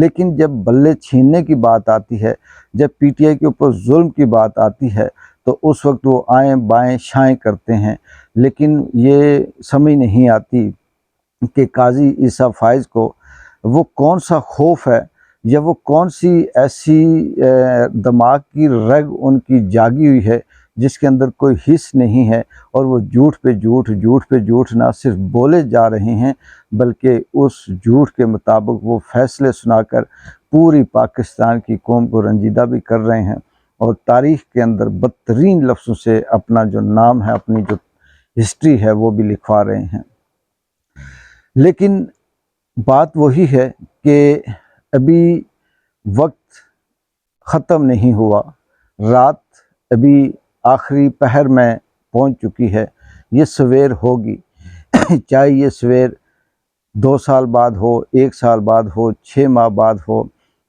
لیکن جب بلے چھیننے کی بات آتی ہے، جب پی ٹی آئی کے اوپر ظلم کی بات آتی ہے تو اس وقت وہ آئیں بائیں شائیں کرتے ہیں۔ لیکن یہ سمجھ نہیں آتی کہ قاضی عیسیٰ فائز کو وہ کون سا خوف ہے یا وہ کون سی ایسی دماغ کی رگ ان کی جاگی ہوئی ہے جس کے اندر کوئی حس نہیں ہے، اور وہ جھوٹ پہ جھوٹ، جھوٹ پہ جھوٹ نہ صرف بولے جا رہے ہیں بلکہ اس جھوٹ کے مطابق وہ فیصلے سنا کر پوری پاکستان کی قوم کو رنجیدہ بھی کر رہے ہیں، اور تاریخ کے اندر بدترین لفظوں سے اپنا جو نام ہے، اپنی جو ہسٹری ہے وہ بھی لکھوا رہے ہیں۔ لیکن بات وہی ہے کہ ابھی وقت ختم نہیں ہوا، رات ابھی آخری پہر میں پہنچ چکی ہے، یہ سویر ہوگی، چاہے یہ سویر 2 سال بعد ہو، 1 سال بعد ہو، 6 ماہ بعد ہو۔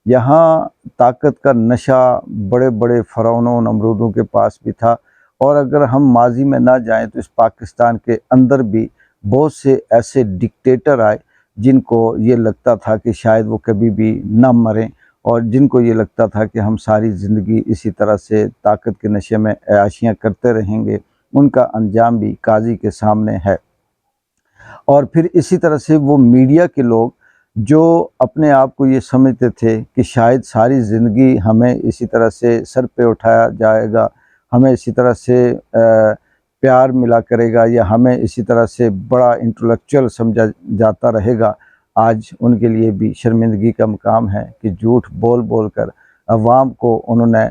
یہاں طاقت کا نشہ بڑے بڑے فرعونوں و نمرودوں کے پاس بھی تھا، اور اگر ہم ماضی میں نہ جائیں تو اس پاکستان کے اندر بھی بہت سے ایسے ڈکٹیٹر آئے جن کو یہ لگتا تھا کہ شاید وہ کبھی بھی نہ مریں، اور جن کو یہ لگتا تھا کہ ہم ساری زندگی اسی طرح سے طاقت کے نشے میں عیاشیاں کرتے رہیں گے۔ ان کا انجام بھی قاضی کے سامنے ہے۔ اور پھر اسی طرح سے وہ میڈیا کے لوگ جو اپنے آپ کو یہ سمجھتے تھے کہ شاید ساری زندگی ہمیں اسی طرح سے سر پہ اٹھایا جائے گا، ہمیں اسی طرح سے پیار ملا کرے گا، یا ہمیں اسی طرح سے بڑا انٹلیکچوئل سمجھا جاتا رہے گا، آج ان کے لیے بھی شرمندگی کا مقام ہے کہ جھوٹ بول بول کر عوام کو انہوں نے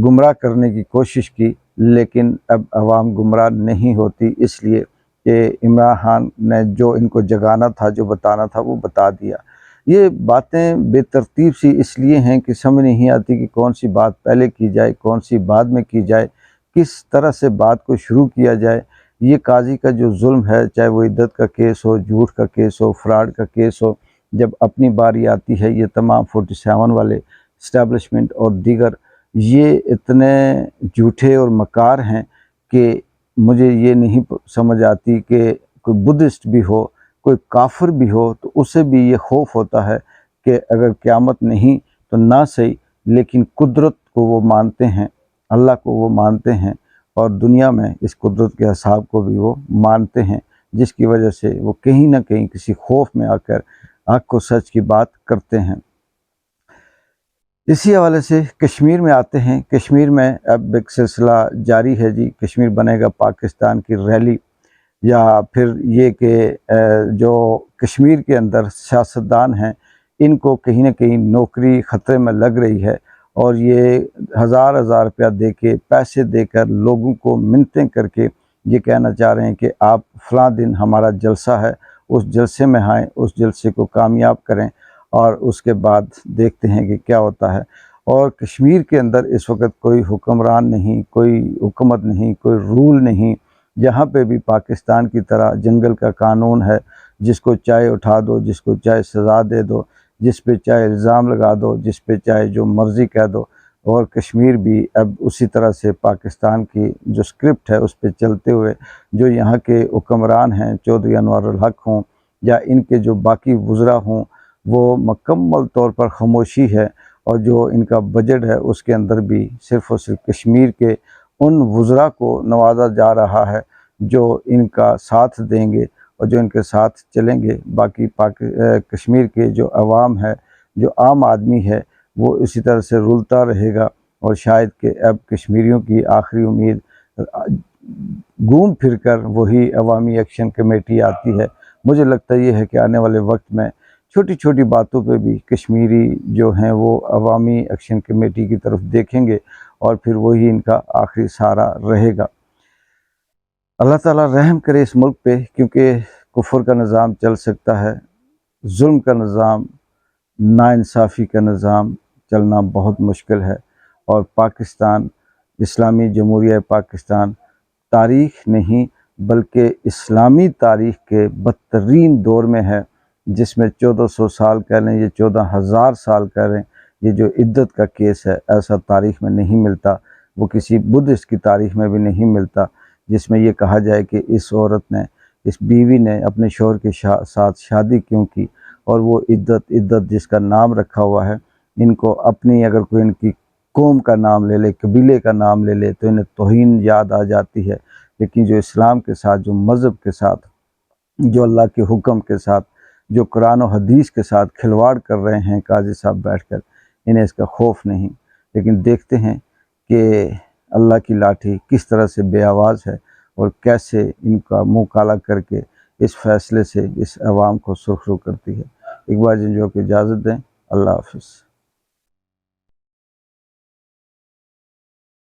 گمراہ کرنے کی کوشش کی۔ لیکن اب عوام گمراہ نہیں ہوتی، اس لیے کہ عمران خان نے جو ان کو جگانا تھا، جو بتانا تھا وہ بتا دیا۔ یہ باتیں بے ترتیب سی اس لیے ہیں کہ سمجھ نہیں آتی کہ کون سی بات پہلے کی جائے، کون سی بعد میں کی جائے، کس طرح سے بات کو شروع کیا جائے۔ یہ قاضی کا جو ظلم ہے، چاہے وہ عدت کا کیس ہو، جھوٹ کا کیس ہو، فراڈ کا کیس ہو، جب اپنی باری آتی ہے، یہ تمام 47 والے اسٹیبلشمنٹ اور دیگر یہ اتنے جھوٹے اور مکار ہیں کہ مجھے یہ نہیں سمجھ آتی کہ کوئی بدھسٹ بھی ہو، کوئی کافر بھی ہو، تو اسے بھی یہ خوف ہوتا ہے کہ اگر قیامت نہیں تو نہ صحیح، لیکن قدرت کو وہ مانتے ہیں، اللہ کو وہ مانتے ہیں، اور دنیا میں اس قدرت کے اصحاب کو بھی وہ مانتے ہیں، جس کی وجہ سے وہ کہیں نہ کہیں کسی خوف میں آ کر حق کو سچ کی بات کرتے ہیں۔ اسی حوالے سے کشمیر میں آتے ہیں۔ کشمیر میں اب ایک سلسلہ جاری ہے جی، کشمیر بنے گا پاکستان کی ریلی، یا پھر یہ کہ جو کشمیر کے اندر سیاستدان ہیں ان کو کہیں نہ کہیں نوکری خطرے میں لگ رہی ہے، اور یہ ہزار روپیہ دے کے، پیسے دے کر، لوگوں کو منتیں کر کے یہ کہنا چاہ رہے ہیں کہ آپ فلاں دن ہمارا جلسہ ہے، اس جلسے میں آئیں، اس جلسے کو کامیاب کریں، اور اس کے بعد دیکھتے ہیں کہ کیا ہوتا ہے۔ اور کشمیر کے اندر اس وقت کوئی حکمران نہیں، کوئی حکومت نہیں، کوئی رول نہیں، یہاں پہ بھی پاکستان کی طرح جنگل کا قانون ہے، جس کو چاہے اٹھا دو، جس کو چاہے سزا دے دو، جس پہ چاہے الزام لگا دو، جس پہ چاہے جو مرضی کہہ دو۔ اور کشمیر بھی اب اسی طرح سے پاکستان کی جو اسکرپٹ ہے اس پہ چلتے ہوئے جو یہاں کے حکمران ہیں، چودھری انوار الحق ہوں یا ان کے جو باقی وزراء ہوں، وہ مکمل طور پر خاموشی ہے، اور جو ان کا بجٹ ہے اس کے اندر بھی صرف اور صرف کشمیر کے ان وزراء کو نوازا جا رہا ہے جو ان کا ساتھ دیں گے اور جو ان کے ساتھ چلیں گے۔ باقی کشمیر کے جو عوام ہے، جو عام آدمی ہے، وہ اسی طرح سے رولتا رہے گا، اور شاید کہ اب کشمیریوں کی آخری امید گھوم پھر کر وہی عوامی ایکشن کمیٹی آتی ہے۔ مجھے لگتا یہ ہے کہ آنے والے وقت میں چھوٹی چھوٹی باتوں پہ بھی کشمیری جو ہیں وہ عوامی ایکشن کمیٹی کی طرف دیکھیں گے، اور پھر وہی ان کا آخری سہارا رہے گا۔ اللہ تعالیٰ رحم کرے اس ملک پہ، کیونکہ کفر کا نظام چل سکتا ہے، ظلم کا نظام، ناانصافی کا نظام چلنا بہت مشکل ہے، اور پاکستان، اسلامی جمہوریہ پاکستان تاریخ نہیں بلکہ اسلامی تاریخ کے بدترین دور میں ہے، جس میں 1400 سال کہہ لیں، یہ 14,000 سال کہہ لیں، یہ جو عدت کا کیس ہے ایسا تاریخ میں نہیں ملتا، وہ کسی بدھسٹ کی تاریخ میں بھی نہیں ملتا، جس میں یہ کہا جائے کہ اس عورت نے، اس بیوی نے اپنے شوہر کے ساتھ شادی کیوں کی، اور وہ عدت جس کا نام رکھا ہوا ہے، ان کو اپنی اگر کوئی ان کی قوم کا نام لے لے، قبیلے کا نام لے لے تو انہیں توہین یاد آ جاتی ہے۔ لیکن جو اسلام کے ساتھ، جو مذہب کے ساتھ، جو اللہ کے حکم کے ساتھ، جو قرآن و حدیث کے ساتھ کھلواڑ کر رہے ہیں قاضی صاحب بیٹھ کر، انہیں اس کا خوف نہیں۔ لیکن دیکھتے ہیں کہ اللہ کی لاٹھی کس طرح سے بے آواز ہے اور کیسے ان کا منہ کالا کر کے اس فیصلے سے اس عوام کو سرخرو کرتی ہے۔ اقبال جنجوع کو اجازت دیں، اللہ حافظ۔